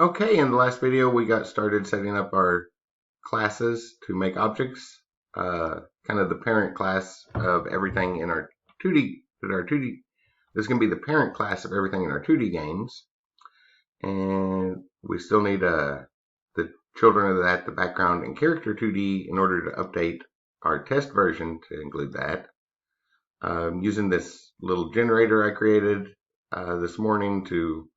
Okay, in the last video we got started setting up our classes to make objects, kind of the parent class of everything in our 2D. This is going to be the parent class of everything in our 2D games, and we still need the children of that, the background and character 2D, in order to update our test version to include that. Using this little generator I created this morning to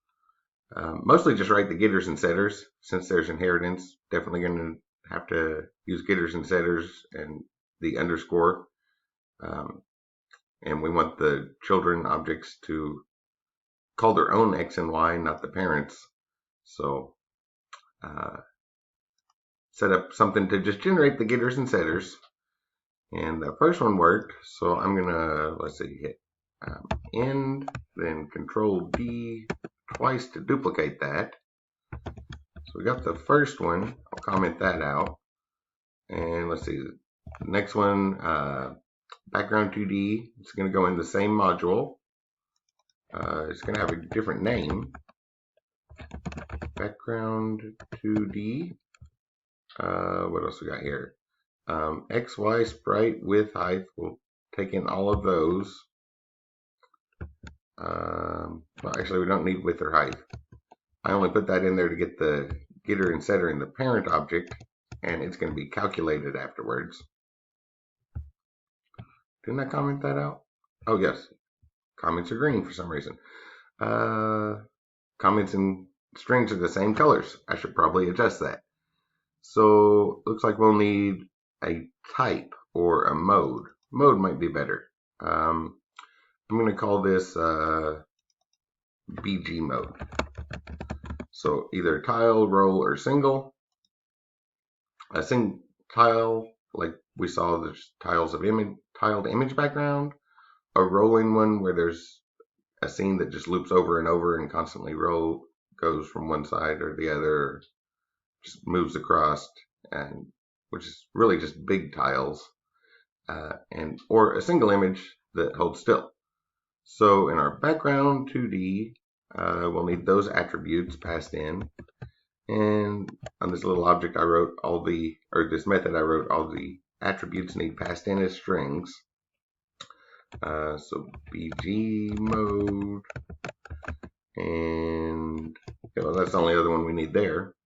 mostly just write the getters and setters. Since there's inheritance, definitely going to have to use getters and setters and the underscore. And we want the children objects to call their own X and Y, not the parents. So set up something to just generate the getters and setters. And the first one worked, so I'm going to, let's see, hit end, then Control D twice to duplicate that. So we got the first one. I'll comment that out. And let's see, the next one, background 2D. It's going to go in the same module. It's going to have a different name. Background 2D. What else we got here? X, Y, sprite, width, height. We'll take in all of those. Well, actually, we don't need width or height. I only put that in there to get the getter and setter in the parent object, and it's going to be calculated afterwards. Didn't I comment that out? Oh, yes. Comments are green for some reason. Comments and strings are the same colors. I should probably adjust that. So, looks like we'll need a type or a mode. Mode might be better. I'm going to call this BG mode. So either tile, roll, or single. A single tile, like we saw, there's tiles of tiled image background. A rolling one where there's a scene that just loops over and over and constantly goes from one side or the other, just moves across, and which is really just big tiles, or a single image that holds still. So in our background 2D, we'll need those attributes passed in. And on this little object I wrote this method I wrote all the attributes need passed in as strings. So BG mode, and that's the only other one we need there.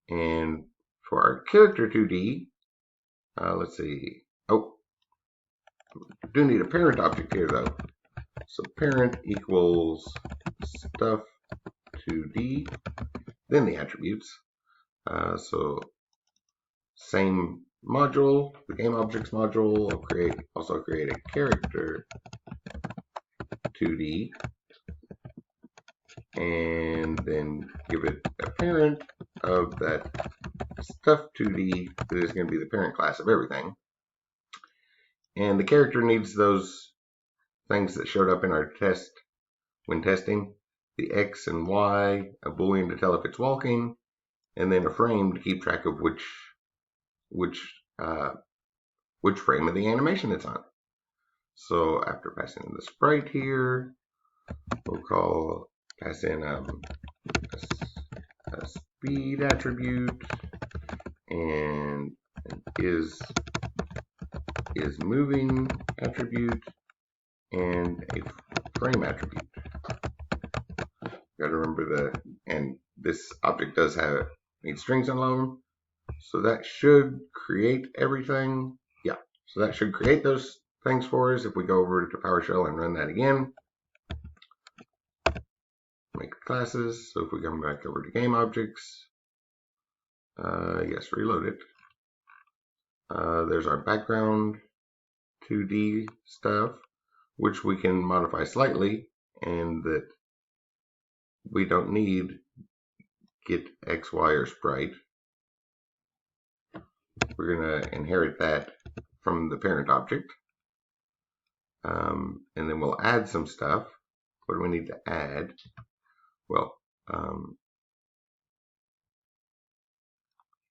And for our character 2D, let's see. Oh, we do need a parent object here though. So parent equals stuff 2D, then the attributes. So same module, the game objects module. I'll also create a character 2D, and then give it a parent of that stuff 2D that is going to be the parent class of everything. And the character needs those things that showed up in our test when testing: the X and Y, a boolean to tell if it's walking, and then a frame to keep track of which frame of the animation it's on. So after passing in the sprite here, we'll pass in a speed attribute and an is moving attribute and a frame attribute. Got to remember and this object does need strings alone, so that should create everything. Yeah, so that should create those things for us. If we go over to PowerShell and run that again, make classes. So if we come back over to game objects, yes, reload it. There's our background 2D stuff, which we can modify slightly, and that we don't need get X, Y, or sprite. We're going to inherit that from the parent object. And then we'll add some stuff. What do we need to add? Well, I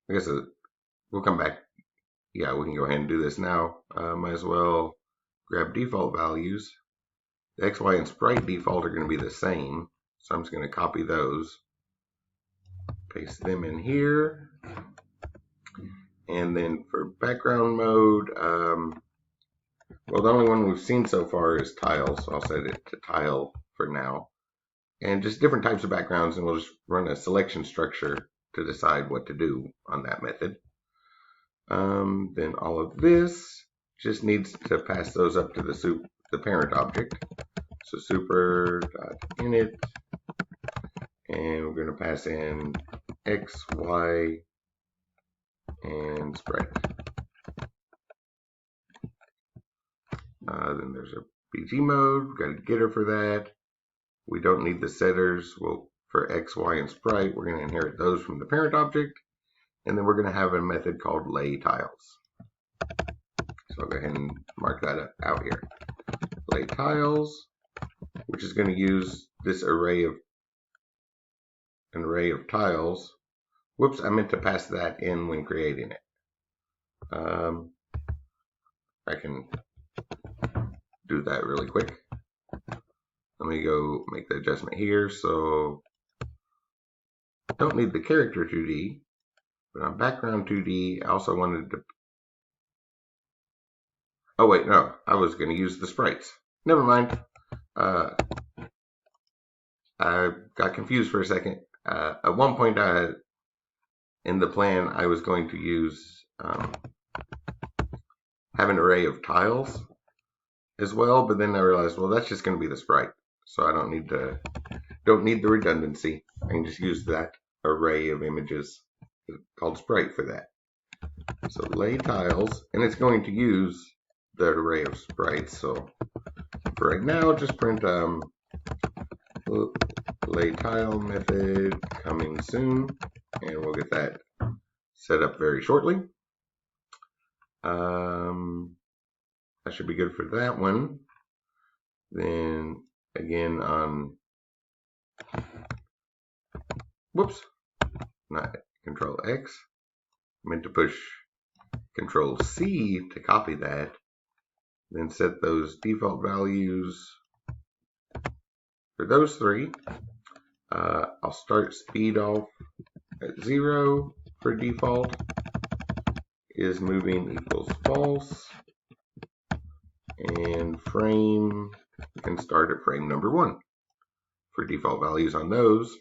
guess we'll come back. Yeah, we can go ahead and do this now. Might as well grab default values. The X, Y, and sprite default are going to be the same, so I'm just going to copy those. paste them in here. And then for background mode, well, the only one we've seen so far is tile, so I'll set it to tile for now. And just different types of backgrounds, and we'll just run a selection structure to decide what to do on that method. Then all of this just needs to pass those up to the parent object. So super.init, and we're going to pass in x, y, and sprite. Then there's a BG mode. We've got a getter for that. We don't need the setters. Well, for x, y, and sprite, we're going to inherit those from the parent object. And then we're going to have a method called lay tiles. So I'll go ahead and mark that out here. Lay tiles, which is going to use this array of tiles. Whoops, I meant to pass that in when creating it. I can do that really quick. Let me go make the adjustment here. So don't need the character 2D, but on background 2D, I also wanted to. Oh wait, no, I was going to use the sprites. Never mind. I got confused for a second. At one point in the plan, I was going to use have an array of tiles as well, but then I realized, well, that's just going to be the sprite, so I don't need the redundancy. I can just use that array of images called sprite for that. So lay tiles, and it's going to use the array of sprites. So for right now, just print lay tile method coming soon, and we'll get that set up very shortly. That should be good for that one. Then again on, whoops, not Control X. I meant to push Control C to copy that. Then set those default values for those three. I'll start speed off at 0 for default. Is moving equals false. And frame, you can start at frame number 1 for default values on those.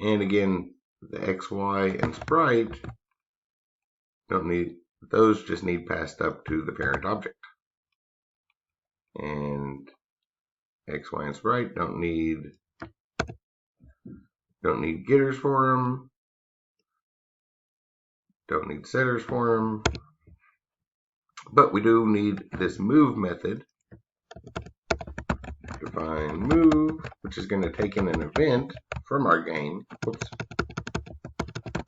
And again, the X, Y, and sprite don't need, those just need passed up to the parent object. And X, Y, and sprite don't need getters for them. Don't need setters for them. But we do need this move method. Define move, which is going to take in an event from our game. Whoops.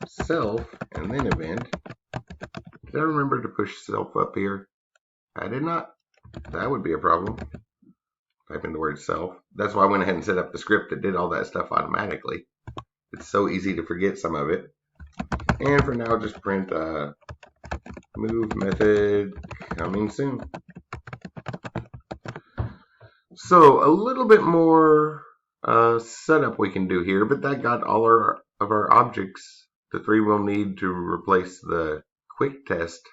Self, and then event. Did I remember to push self up here? I did not. That would be a problem. Type in the word self. That's why I went ahead and set up the script that did all that stuff automatically. It's so easy to forget some of it. And for now, just print move method coming soon. So a little bit more setup we can do here, but that got all of our objects. The 3 we'll need to replace the quick test.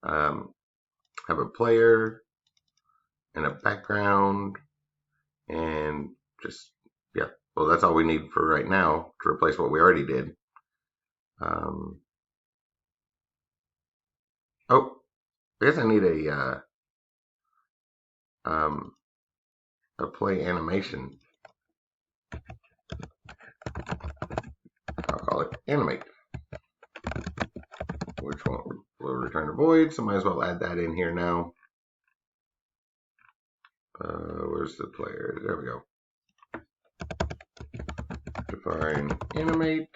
Have a player and a background, and just, yeah, well, that's all we need for right now to replace what we already did. Oh, I guess I need a play animation. I'll call it animate, which will return a void, so might as well add that in here now. Where's the player? There we go. Define animate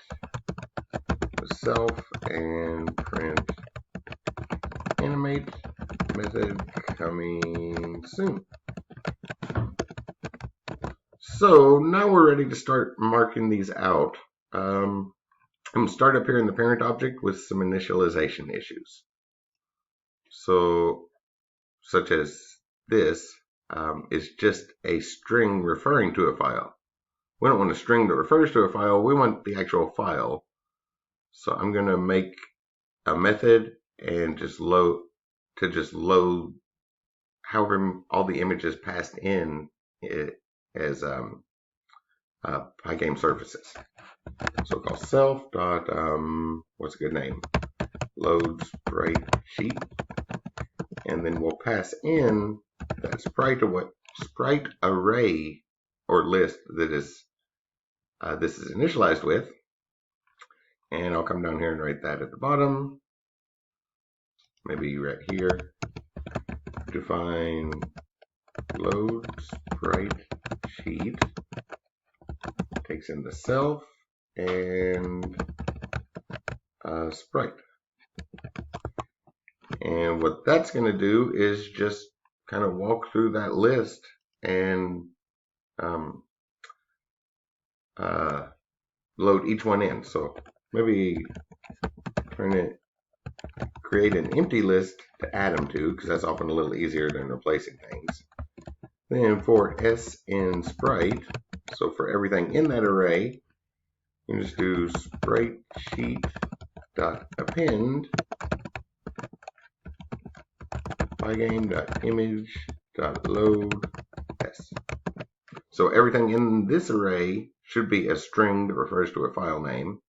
self and print animate method coming soon. So now we're ready to start marking these out. I'm going to start up here in the parent object with some initialization issues. So, such as this is just a string referring to a file. We don't want a string that refers to a file. We want the actual file. So I'm going to make a method and just load however all the images passed in it as Pygame surfaces. So call self dot what's a good name? Load sprite sheet, and then we'll pass in that sprite array or list that is this is initialized with, and I'll come down here and write that at the bottom. Maybe right here. Define load sprite sheet, takes in the self and sprite. And what that's going to do is just kind of walk through that list and load each one in. So maybe create an empty list to add them to, because that's often a little easier than replacing things. Then for s in sprite, so for everything in that array, you just do sprite sheet dot append pygame dot image dot load s. So everything in this array should be a string that refers to a file name,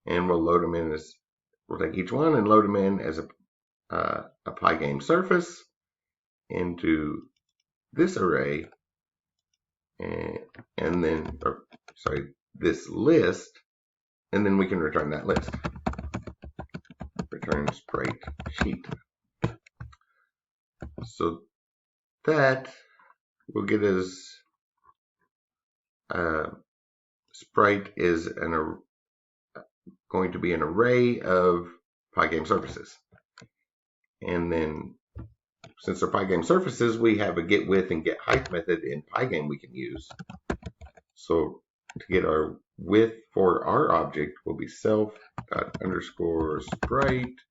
and we'll load them in as we'll take each one and load them in as a Pygame surface into this array, and then this list, and then we can return that list. Return sprite sheet. So that will get us sprite is going to be an array of Pygame surfaces. And then since they're Pygame surfaces, we have a get width and get height method in Pygame we can use. So to get our width for our object will be self underscore sprite.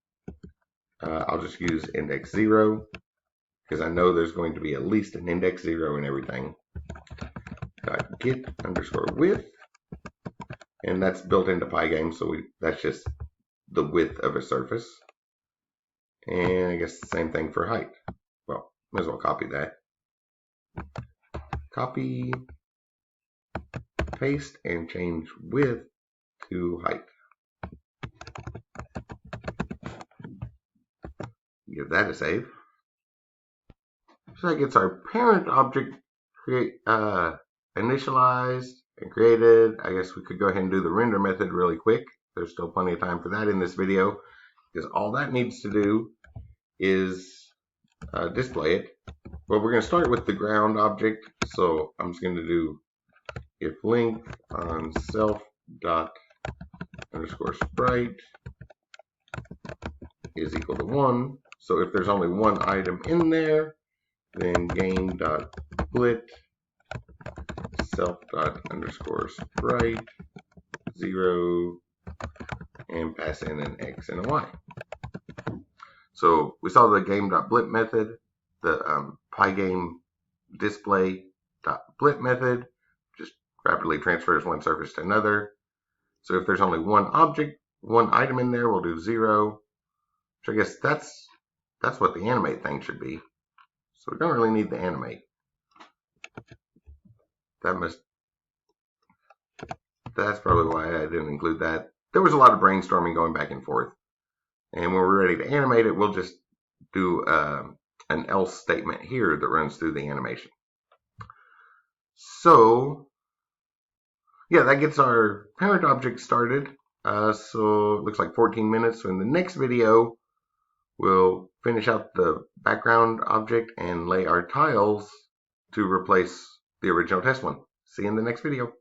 I'll just use index 0 because I know there's going to be at least an index 0 in everything. Get underscore width, and that's built into Pygame, so that's just the width of a surface. And I guess the same thing for height. Well, might as well copy that. Copy, paste, and change width to height. Give that a save. So that gets our parent object initialized and created. I guess we could go ahead and do the render method really quick. There's still plenty of time for that in this video, because all that needs to do is display it. Well, we're going to start with the ground object. So I'm just going to do if length on self dot underscore sprite is equal to 1. So if there's only one item in there, then game dot split self dot underscore sprite 0 and pass in an x and a y. So we saw the game.blit method, the Pygame display.blit method just rapidly transfers one surface to another. So if there's only one item in there, we'll do 0. So I guess that's what the animate thing should be. So we don't really need the animate. That's probably why I didn't include that. There was a lot of brainstorming going back and forth. And when we're ready to animate it, we'll just do an else statement here that runs through the animation. So, yeah, that gets our parent object started. So it looks like 14 minutes. So in the next video, we'll finish out the background object and lay our tiles to replace the original test one. See you in the next video.